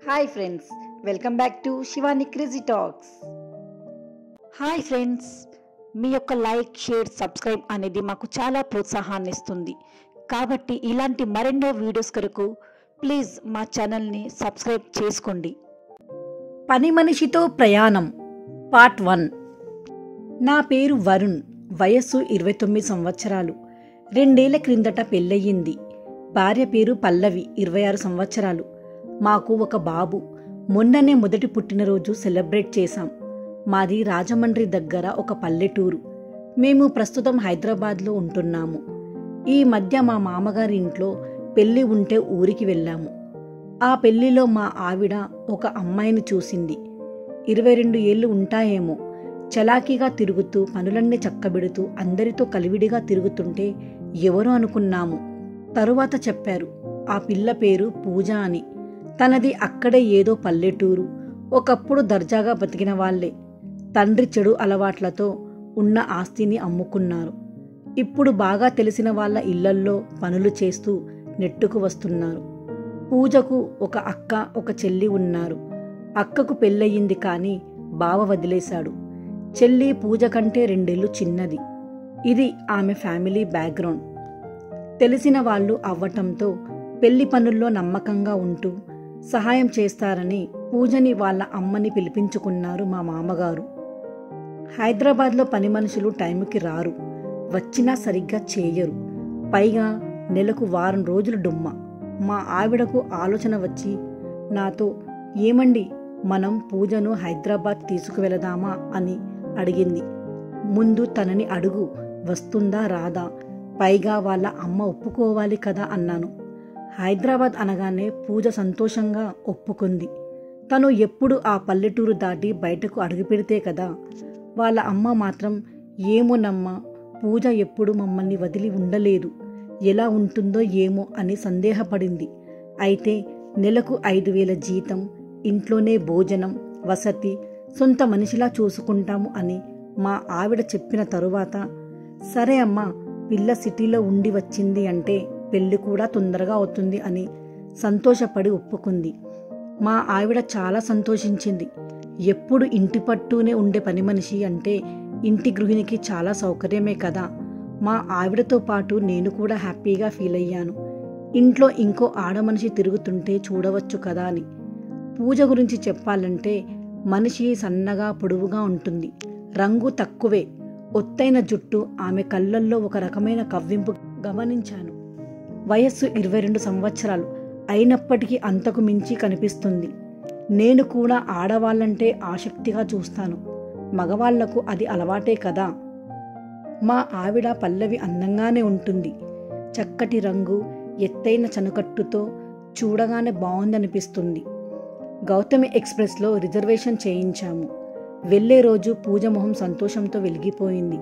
Hi friends, welcome back to Shivani crazy talks. Hi friends, మీ యొక్క like, share, subscribe అనేది మాకు చాలా ప్రోత్సాహాన్ని ఇస్తుంది. కాబట్టి ఇలాంటి మరెన్నో వీడియోస్ కొరకు ప్లీజ్ మా ఛానల్ని సబ్స్క్రైబ్ చేసుకోండి. పని మనిషితో ప్రయాణం పార్ట్ 1. నా పేరు వరుణ్, వయస్సు 29 సంవత్సరాలు. 2 ఏళ్ల క్రిందట పెళ్ళయింది. భార్య పేరు పల్లవి, 26 సంవత్సరాలు. మాకు ఒక బాబు. మొన్ననే మొదటి పుట్టినరోజు సెలబ్రేట్ చేశాం. మాది రాజమండ్రి దగ్గర ఒక పల్లెటూరు. మేము ప్రస్తుతం హైదరాబాద్లో ఉంటున్నాము. ఈ మధ్య మా మామగారి ఇంట్లో పెళ్లి ఉంటే ఊరికి వెళ్ళాము. ఆ పెళ్లిలో మా ఆవిడ ఒక అమ్మాయిని చూసింది. 22 ఏళ్ళు ఉంటాయేమో. చలాకీగా తిరుగుతూ, పనులన్నీ చక్కబెడుతూ, అందరితో కలివిడిగా తిరుగుతుంటే ఎవరో అనుకున్నాము. తరువాత చెప్పారు, ఆ పిల్ల పేరు పూజ అని. తనది అక్కడే ఏదో పల్లెటూరు. ఒకప్పుడు దర్జాగా బతికిన వాళ్లే. తండ్రి చెడు అలవాట్లతో ఉన్న ఆస్తిని అమ్ముకున్నారు. ఇప్పుడు బాగా తెలిసిన వాళ్ళ ఇళ్లల్లో పనులు చేస్తూ నెట్టుకు వస్తున్నారు. పూజకు ఒక అక్క, ఒక చెల్లి ఉన్నారు. అక్కకు పెళ్ళయింది కానీ బావ వదిలేశాడు. చెల్లి పూజ కంటే 2 ఏళ్లు చిన్నది. ఇది ఆమె ఫ్యామిలీ బ్యాక్గ్రౌండ్. తెలిసిన వాళ్ళు అవ్వటంతో పెళ్లి పనుల్లో నమ్మకంగా ఉంటూ సహాయం చేస్తారని పూజని వాళ్ళ అమ్మని పిలిపించుకున్నారు మా మామగారు. హైదరాబాద్లో పని మనుషులు టైంకి రారు, వచ్చినా సరిగ్గా చేయరు. పైగా నెలకు వారం రోజులు డుమ్మ. మా ఆవిడకు ఆలోచన వచ్చి నాతో, ఏమండి, మనం పూజను హైదరాబాద్ తీసుకువెళదామా అని అడిగింది. ముందు తనని అడుగు, వస్తుందా రాదా, పైగా వాళ్ళ అమ్మ ఒప్పుకోవాలి కదా అన్నాను. హైదరాబాద్ అనగానే పూజ సంతోషంగా ఒప్పుకుంది. తను ఎప్పుడు ఆ పల్లెటూరు దాటి బయటకు అడుగుపెడితే కదా. వాళ్ళ అమ్మ మాత్రం, ఏమోనమ్మా, పూజ ఎప్పుడు మమ్మల్ని వదిలి ఉండలేదు, ఎలా ఉంటుందో ఏమో అని సందేహపడింది. అయితే నెలకు 5,000 జీతం, ఇంట్లోనే భోజనం, వసతి, సొంత మనిషిలా చూసుకుంటాము అని మా ఆవిడ చెప్పిన తరువాత, సరే అమ్మా, పిల్ల సిటీలో ఉండి వచ్చింది అంటే పెళ్లి కూడా తొందరగా అవుతుంది అని సంతోషపడి ఒప్పుకుంది. మా ఆవిడ చాలా సంతోషించింది. ఎప్పుడు ఇంటి పట్టునే ఉండే పని మనిషి అంటే ఇంటి గృహిణికి చాలా సౌకర్యమే కదా. మా ఆవిడతో పాటు నేను కూడా హ్యాపీగా ఫీల్ అయ్యాను. ఇంట్లో ఇంకో ఆడమనిషి తిరుగుతుంటే చూడవచ్చు కదా అని. పూజ గురించి చెప్పాలంటే మనిషి సన్నగా పొడవుగా ఉంటుంది, రంగు తక్కువే, ఒత్తైన జుట్టు. ఆమె కళ్ళల్లో ఒక రకమైన కవ్వింపు గమనించాను. వయస్సు 22 సంవత్సరాలు అయినప్పటికీ అంతకు మించి కనిపిస్తుంది. నేను కూడా ఆడవాళ్ళంటే ఆసక్తిగా చూస్తాను. మగవాళ్లకు అది అలవాటే కదా. మా ఆవిడ పల్లవి అందంగానే ఉంటుంది. చక్కటి రంగు, ఎత్తైన చనుకట్టుతో చూడగానే బాగుందనిపిస్తుంది. గౌతమి ఎక్స్ప్రెస్లో రిజర్వేషన్ చేయించాము. వెళ్లే రోజు పూజ మొహం సంతోషంతో వెలిగిపోయింది.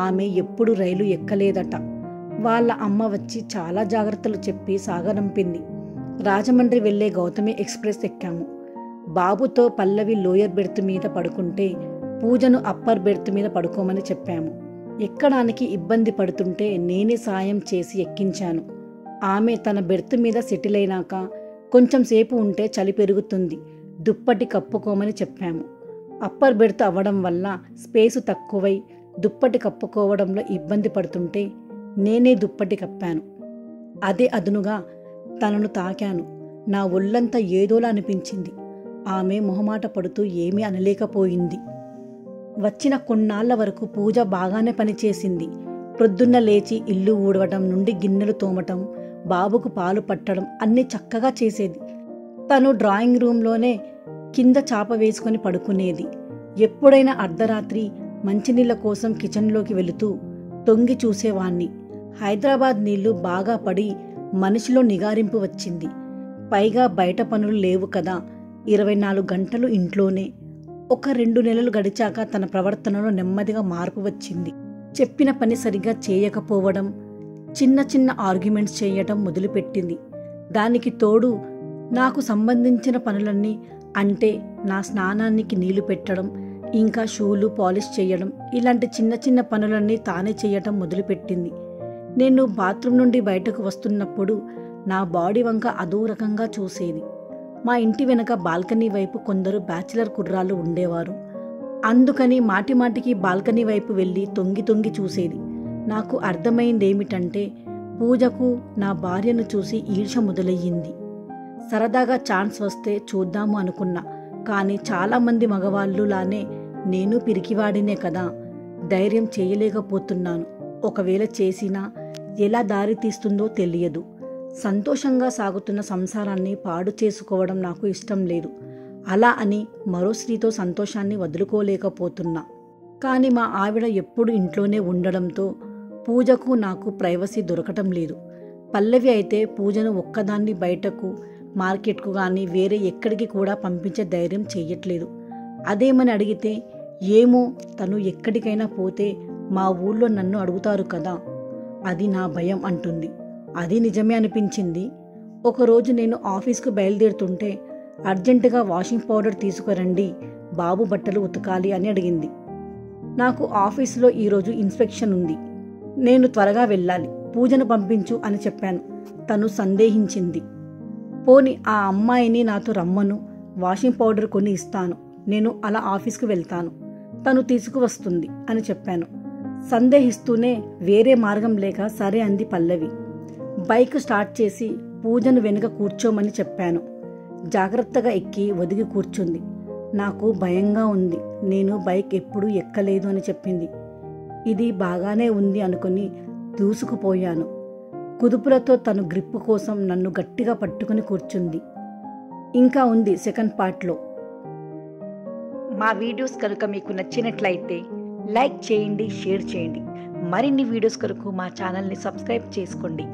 ఆమె ఎప్పుడు రైలు ఎక్కలేదట. వాళ్ళ అమ్మ వచ్చి చాలా జాగ్రత్తలు చెప్పి సాగనంపింది. రాజమండ్రి వెళ్లే గౌతమి ఎక్స్ప్రెస్ ఎక్కాము. బాబుతో పల్లవి లోయర్ బెర్త్ మీద పడుకుంటే పూజను అప్పర్ బెర్త్ మీద పడుకోమని చెప్పాము. ఎక్కడానికి ఇబ్బంది పడుతుంటే నేనే సాయం చేసి ఎక్కించాను. ఆమె తన బెర్త్ మీద సెటిల్ అయినాక కొంచెం సేపు ఉంటే చలి పెరుగుతుంది, దుప్పటి కప్పుకోమని చెప్పాము. అప్పర్ బెర్త్ అవ్వడం వల్ల స్పేసు తక్కువై దుప్పటి కప్పుకోవడంలో ఇబ్బంది పడుతుంటే నేనే దుప్పటి కప్పాను. అదే అదునుగా తనను తాకాను. నా ఒళ్ళంతా ఏదోలా అనిపించింది. ఆమె మొహమాట పడుతూ ఏమీ అనలేకపోయింది. వచ్చిన కొన్నాళ్ల వరకు పూజ బాగానే పనిచేసింది. ప్రొద్దున్న లేచి ఇల్లు ఊడవటం నుండి గిన్నెలు తోమటం, బాబుకు పాలు పట్టడం అన్నీ చక్కగా చేసేది. తను డ్రాయింగ్ రూంలోనే కింద చాప వేసుకొని పడుకునేది. ఎప్పుడైనా అర్ధరాత్రి మంచినీళ్ళ కోసం కిచెన్లోకి వెళుతూ తొంగి చూసేవాణ్ణి. హైదరాబాద్ నీళ్లు బాగా పడి మనిషిలో నిగారింపు వచ్చింది. పైగా బయట పనులు లేవు కదా. 24 గంటలు ఇంట్లోనే. ఒక 2 నెలలు గడిచాక తన ప్రవర్తనలో నెమ్మదిగా మార్పు వచ్చింది. చెప్పిన పని సరిగా చేయకపోవడం, చిన్న చిన్న ఆర్గ్యుమెంట్స్ చేయటం మొదలుపెట్టింది. దానికి తోడు నాకు సంబంధించిన పనులన్నీ, అంటే నా స్నానానికి నీళ్లు పెట్టడం, ఇంకా షూలు పాలిష్ చేయడం, ఇలాంటి చిన్న చిన్న పనులన్నీ తానే చేయటం మొదలుపెట్టింది. నేను బాత్రూమ్ నుండి బయటకు వస్తున్నప్పుడు నా బాడీ వంక అదో రకంగా చూసేది. మా ఇంటి వెనక బాల్కనీ వైపు కొందరు బ్యాచిలర్ కుర్రాళ్ళు ఉండేవారు. అందుకని మాటిమాటికి బాల్కనీ వైపు వెళ్ళి తొంగి తొంగి చూసేది. నాకు అర్థమైందేమిటంటే పూజకు నా భార్యను చూసి ఈర్ష్య మొదలయ్యింది. సరదాగా ఛాన్స్ వస్తే చూద్దాము అనుకున్నా. కానీ చాలామంది మగవాళ్ళులానే నేను పిరికివాడినే కదా, ధైర్యం చేయలేకపోతున్నాను. ఒకవేళ చేసినా ఎలా దారి తీస్తుందో తెలియదు. సంతోషంగా సాగుతున్న సంసారాన్ని పాడు చేసుకోవడం నాకు ఇష్టం లేదు. అలా అని మరో స్త్రీతో సంతోషాన్ని వదులుకోలేకపోతున్నా. కానీ మా ఆవిడ ఎప్పుడు ఇంట్లోనే ఉండడంతో పూజకు నాకు ప్రైవసీ దొరకటం లేదు. పల్లవి అయితే పూజను ఒక్కదాన్ని బయటకు, మార్కెట్కు కానీ వేరే ఎక్కడికి కూడా పంపించే ధైర్యం చెయ్యట్లేదు. అదేమని అడిగితే ఏమో, తను ఎక్కడికైనా పోతే మా ఊళ్ళో నన్ను అడుగుతారు కదా, అది నా భయం అంటుంది. అది నిజమే అనిపించింది. ఒకరోజు నేను ఆఫీస్కు బయలుదేరుతుంటే అర్జెంటుగా వాషింగ్ పౌడర్ తీసుకురండి, బాబు బట్టలు ఉతకాలి అని అడిగింది. నాకు ఆఫీసులో ఈరోజు ఇన్స్పెక్షన్ ఉంది, నేను త్వరగా వెళ్ళాలి, పూజను పంపించు అని చెప్పాను. తను సందేహించింది. పోని ఆ అమ్మాయిని నాతో రమ్మను, వాషింగ్ పౌడర్ కొని ఇస్తాను, నేను అలా ఆఫీస్కు వెళ్తాను, తను తీసుకువస్తుంది అని చెప్పాను. సందేహిస్తూనే వేరే మార్గం లేక సరే అంది పల్లవి. బైక్ స్టార్ట్ చేసి పూజను వెనుక కూర్చోమని చెప్పాను. జాగ్రత్తగా ఎక్కి ఒదిగి కూర్చుంది. నాకు భయంగా ఉంది, నేను బైక్ ఎప్పుడూ ఎక్కలేదు అని చెప్పింది. ఇది బాగానే ఉంది అనుకుని దూసుకుపోయాను. కుదుపులతో తను గ్రిప్పు కోసం నన్ను గట్టిగా పట్టుకుని కూర్చుంది. ఇంకా ఉంది సెకండ్ పార్ట్లో. మా వీడియోస్ కనుక మీకు నచ్చినట్లయితే లైక్ చేయండి, షేర్ చేయండి. మరిన్ని వీడియోస్ కొరకు మా ఛానల్ని సబ్స్క్రైబ్ చేసుకోండి.